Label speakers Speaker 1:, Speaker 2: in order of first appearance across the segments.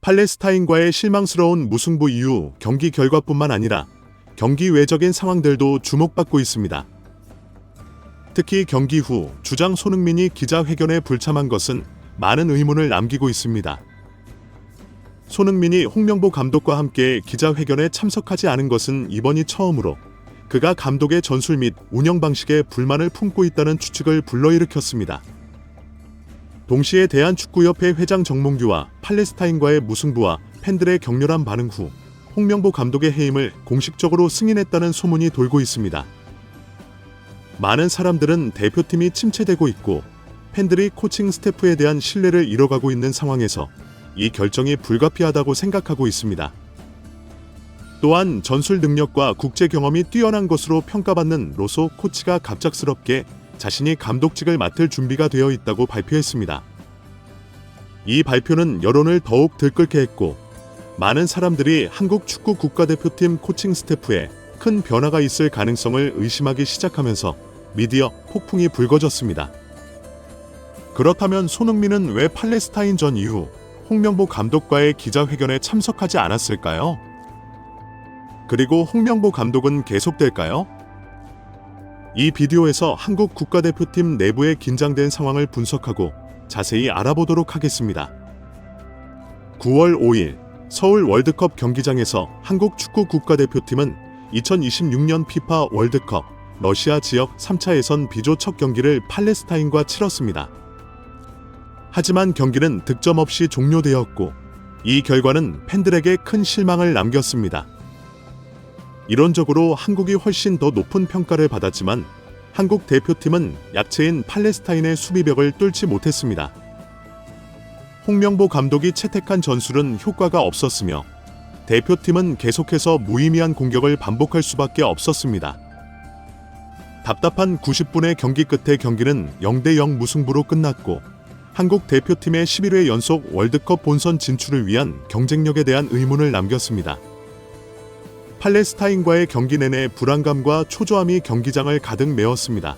Speaker 1: 팔레스타인과의 실망스러운 무승부 이후 경기 결과뿐만 아니라 경기 외적인 상황들도 주목받고 있습니다. 특히 경기 후 주장 손흥민이 기자회견에 불참한 것은 많은 의문을 남기고 있습니다. 손흥민이 홍명보 감독과 함께 기자회견에 참석하지 않은 것은 이번이 처음으로 그가 감독의 전술 및 운영 방식에 불만을 품고 있다는 추측을 불러일으켰습니다. 동시에 대한축구협회 회장 정몽규와 팔레스타인과의 무승부와 팬들의 격렬한 반응 후 홍명보 감독의 해임을 공식적으로 승인했다는 소문이 돌고 있습니다. 많은 사람들은 대표팀이 침체되고 있고 팬들이 코칭 스태프에 대한 신뢰를 잃어가고 있는 상황에서 이 결정이 불가피하다고 생각하고 있습니다. 또한 전술 능력과 국제 경험이 뛰어난 것으로 평가받는 로소 코치가 갑작스럽게 자신이 감독직을 맡을 준비가 되어 있다고 발표했습니다. 이 발표는 여론을 더욱 들끓게 했고 많은 사람들이 한국 축구 국가대표팀 코칭 스태프에 큰 변화가 있을 가능성을 의심하기 시작하면서 미디어 폭풍이 불거졌습니다. 그렇다면 손흥민은 왜 팔레스타인전 이후 홍명보 감독과의 기자회견에 참석하지 않았을까요? 그리고 홍명보 감독은 계속될까요? 이 비디오에서 한국 국가대표팀 내부의 긴장된 상황을 분석하고 자세히 알아보도록 하겠습니다. 9월 5일 서울 월드컵 경기장에서 한국 축구 국가대표팀은 2026년 피파 월드컵 러시아 지역 3차 예선 B조 첫 경기를 팔레스타인과 치렀습니다. 하지만 경기는 득점 없이 종료되었고 이 결과는 팬들에게 큰 실망을 남겼습니다. 이론적으로 한국이 훨씬 더 높은 평가를 받았지만 한국 대표팀은 약체인 팔레스타인의 수비벽을 뚫지 못했습니다. 홍명보 감독이 채택한 전술은 효과가 없었으며 대표팀은 계속해서 무의미한 공격을 반복할 수밖에 없었습니다. 답답한 90분의 경기 끝에 경기는 0대0 무승부로 끝났고 한국 대표팀의 11회 연속 월드컵 본선 진출을 위한 경쟁력에 대한 의문을 남겼습니다. 팔레스타인과의 경기 내내 불안감과 초조함이 경기장을 가득 메웠습니다.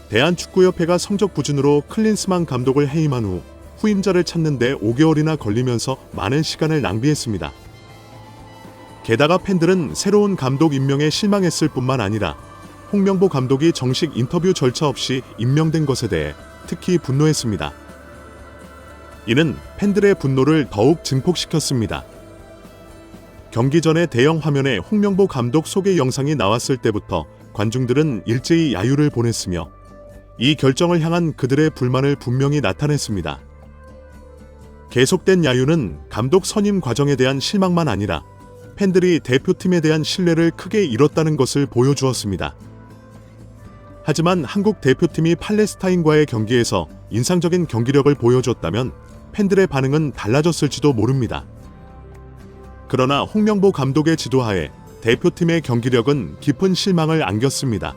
Speaker 1: 대한축구협회가 성적 부진으로 클린스만 감독을 해임한 후 후임자를 찾는 데 5개월이나 걸리면서 많은 시간을 낭비했습니다. 게다가 팬들은 새로운 감독 임명에 실망했을 뿐만 아니라 홍명보 감독이 정식 인터뷰 절차 없이 임명된 것에 대해 특히 분노했습니다. 이는 팬들의 분노를 더욱 증폭시켰습니다. 경기 전에 대형 화면에 홍명보 감독 소개 영상이 나왔을 때부터 관중들은 일제히 야유를 보냈으며 이 결정을 향한 그들의 불만을 분명히 나타냈습니다. 계속된 야유는 감독 선임 과정에 대한 실망만 아니라 팬들이 대표팀에 대한 신뢰를 크게 잃었다는 것을 보여주었습니다. 하지만 한국 대표팀이 팔레스타인과의 경기에서 인상적인 경기력을 보여줬다면 팬들의 반응은 달라졌을지도 모릅니다. 그러나 홍명보 감독의 지도하에 대표팀의 경기력은 깊은 실망을 안겼습니다.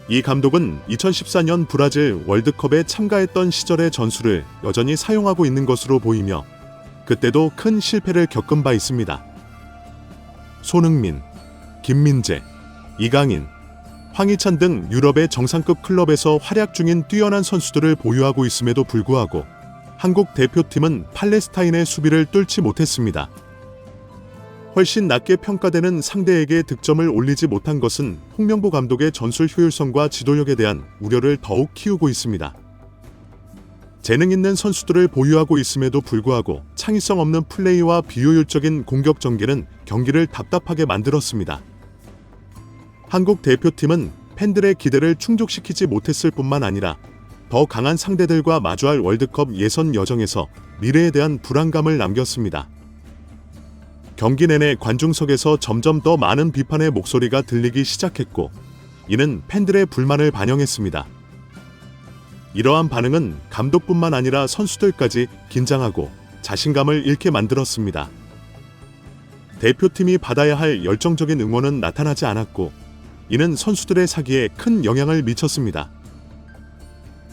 Speaker 1: 이 감독은 2014년 브라질 월드컵에 참가했던 시절의 전술을 여전히 사용하고 있는 것으로 보이며 그때도 큰 실패를 겪은 바 있습니다. 손흥민, 김민재, 이강인, 황희찬 등 유럽의 정상급 클럽에서 활약 중인 뛰어난 선수들을 보유하고 있음에도 불구하고 한국 대표팀은 팔레스타인의 수비를 뚫지 못했습니다. 훨씬 낮게 평가되는 상대에게 득점을 올리지 못한 것은 홍명보 감독의 전술 효율성과 지도력에 대한 우려를 더욱 키우고 있습니다. 재능 있는 선수들을 보유하고 있음에도 불구하고 창의성 없는 플레이와 비효율적인 공격 전개는 경기를 답답하게 만들었습니다. 한국 대표팀은 팬들의 기대를 충족시키지 못했을 뿐만 아니라 더 강한 상대들과 마주할 월드컵 예선 여정에서 미래에 대한 불안감을 남겼습니다. 경기 내내 관중석에서 점점 더 많은 비판의 목소리가 들리기 시작했고 이는 팬들의 불만을 반영했습니다. 이러한 반응은 감독뿐만 아니라 선수들까지 긴장하고 자신감을 잃게 만들었습니다. 대표팀이 받아야 할 열정적인 응원은 나타나지 않았고 이는 선수들의 사기에 큰 영향을 미쳤습니다.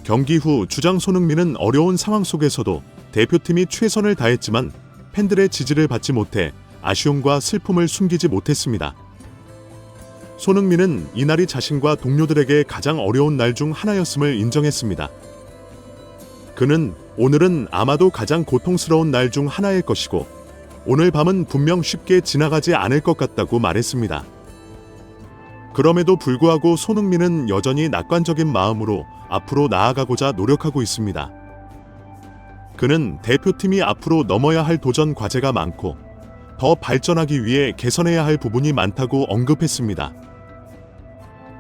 Speaker 1: 경기 후 주장 손흥민은 어려운 상황 속에서도 대표팀이 최선을 다했지만 팬들의 지지를 받지 못해 아쉬움과 슬픔을 숨기지 못했습니다. 손흥민은 이날이 자신과 동료들에게 가장 어려운 날 중 하나였음을 인정했습니다. 그는 오늘은 아마도 가장 고통스러운 날 중 하나일 것이고 오늘 밤은 분명 쉽게 지나가지 않을 것 같다고 말했습니다. 그럼에도 불구하고 손흥민은 여전히 낙관적인 마음으로 앞으로 나아가고자 노력하고 있습니다. 그는 대표팀이 앞으로 넘어야 할 도전 과제가 많고 더 발전하기 위해 개선해야 할 부분이 많다고 언급했습니다.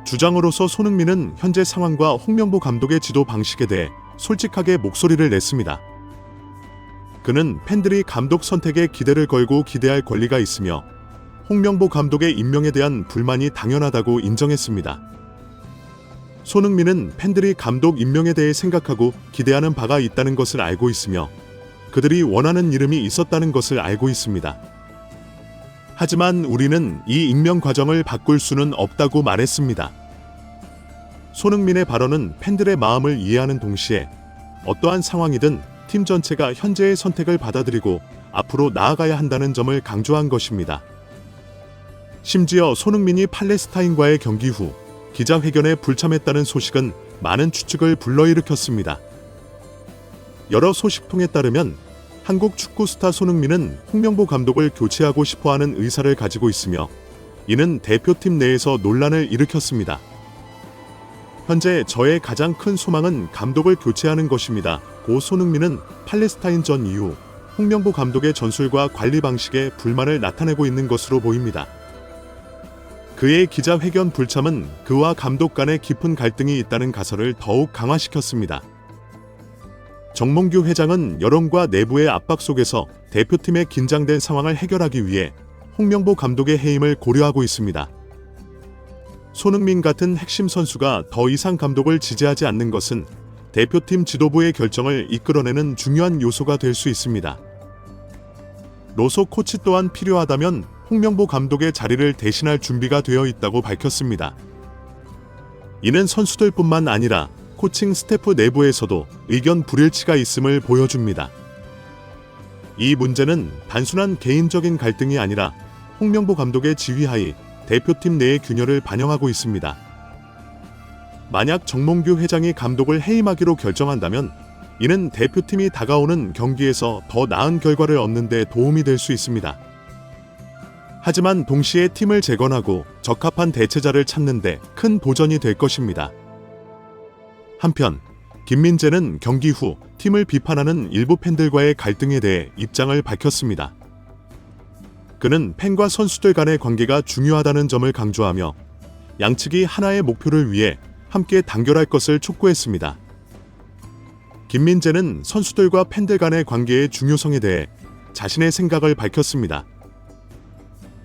Speaker 1: 주장으로서 손흥민은 현재 상황과 홍명보 감독의 지도 방식에 대해 솔직하게 목소리를 냈습니다. 그는 팬들이 감독 선택에 기대를 걸고 기대할 권리가 있으며 홍명보 감독의 임명에 대한 불만이 당연하다고 인정했습니다. 손흥민은 팬들이 감독 임명에 대해 생각하고 기대하는 바가 있다는 것을 알고 있으며 그들이 원하는 이름이 있었다는 것을 알고 있습니다. 하지만 우리는 이 임명 과정을 바꿀 수는 없다고 말했습니다. 손흥민의 발언은 팬들의 마음을 이해하는 동시에 어떠한 상황이든 팀 전체가 현재의 선택을 받아들이고 앞으로 나아가야 한다는 점을 강조한 것입니다. 심지어 손흥민이 팔레스타인과의 경기 후 기자회견에 불참했다는 소식은 많은 추측을 불러일으켰습니다. 여러 소식통에 따르면 한국 축구 스타 손흥민은 홍명보 감독을 교체하고 싶어하는 의사를 가지고 있으며 이는 대표팀 내에서 논란을 일으켰습니다. 현재 저의 가장 큰 소망은 감독을 교체하는 것입니다. 고 손흥민은 팔레스타인전 이후 홍명보 감독의 전술과 관리 방식에 불만을 나타내고 있는 것으로 보입니다. 그의 기자회견 불참은 그와 감독 간의 깊은 갈등이 있다는 가설을 더욱 강화시켰습니다. 정몽규 회장은 여론과 내부의 압박 속에서 대표팀의 긴장된 상황을 해결하기 위해 홍명보 감독의 해임을 고려하고 있습니다. 손흥민 같은 핵심 선수가 더 이상 감독을 지지하지 않는 것은 대표팀 지도부의 결정을 이끌어내는 중요한 요소가 될 수 있습니다. 로소 코치 또한 필요하다면 홍명보 감독의 자리를 대신할 준비가 되어 있다고 밝혔습니다. 이는 선수들뿐만 아니라 코칭 스태프 내부에서도 의견 불일치가 있음을 보여줍니다. 이 문제는 단순한 개인적인 갈등이 아니라 홍명보 감독의 지휘하에 대표팀 내의 균열을 반영하고 있습니다. 만약 정몽규 회장이 감독을 해임하기로 결정한다면 이는 대표팀이 다가오는 경기에서 더 나은 결과를 얻는 데 도움이 될 수 있습니다. 하지만 동시에 팀을 재건하고 적합한 대체자를 찾는 데 큰 도전이 될 것입니다. 한편 김민재는 경기 후 팀을 비판하는 일부 팬들과의 갈등에 대해 입장을 밝혔습니다. 그는 팬과 선수들 간의 관계가 중요하다는 점을 강조하며 양측이 하나의 목표를 위해 함께 단결할 것을 촉구했습니다. 김민재는 선수들과 팬들 간의 관계의 중요성에 대해 자신의 생각을 밝혔습니다.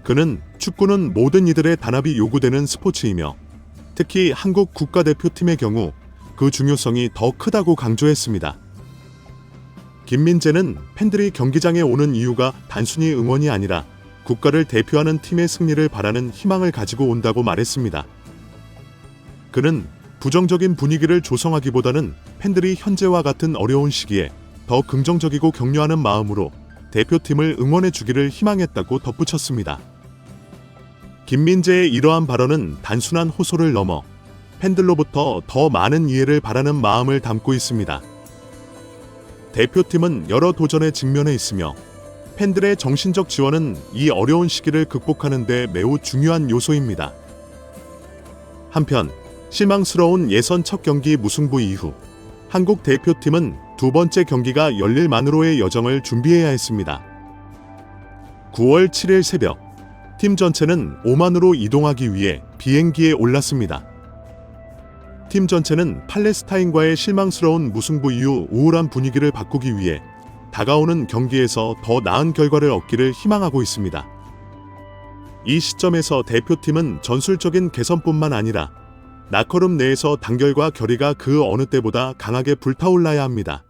Speaker 1: 그는 축구는 모든 이들의 단합이 요구되는 스포츠이며 특히 한국 국가대표팀의 경우 그 중요성이 더 크다고 강조했습니다. 김민재는 팬들이 경기장에 오는 이유가 단순히 응원이 아니라 국가를 대표하는 팀의 승리를 바라는 희망을 가지고 온다고 말했습니다. 그는 부정적인 분위기를 조성하기보다는 팬들이 현재와 같은 어려운 시기에 더 긍정적이고 격려하는 마음으로 대표팀을 응원해 주기를 희망했다고 덧붙였습니다. 김민재의 이러한 발언은 단순한 호소를 넘어 팬들로부터 더 많은 이해를 바라는 마음을 담고 있습니다. 대표팀은 여러 도전에 직면해 있으며 팬들의 정신적 지원은 이 어려운 시기를 극복하는 데 매우 중요한 요소입니다. 한편 실망스러운 예선 첫 경기 무승부 이후 한국 대표팀은 두 번째 경기가 열릴 만으로의 여정을 준비해야 했습니다. 9월 7일 새벽 팀 전체는 오만으로 이동하기 위해 비행기에 올랐습니다. 팀 전체는 팔레스타인과의 실망스러운 무승부 이후 우울한 분위기를 바꾸기 위해 다가오는 경기에서 더 나은 결과를 얻기를 희망하고 있습니다. 이 시점에서 대표팀은 전술적인 개선뿐만 아니라 라커룸 내에서 단결과 결의가 그 어느 때보다 강하게 불타올라야 합니다.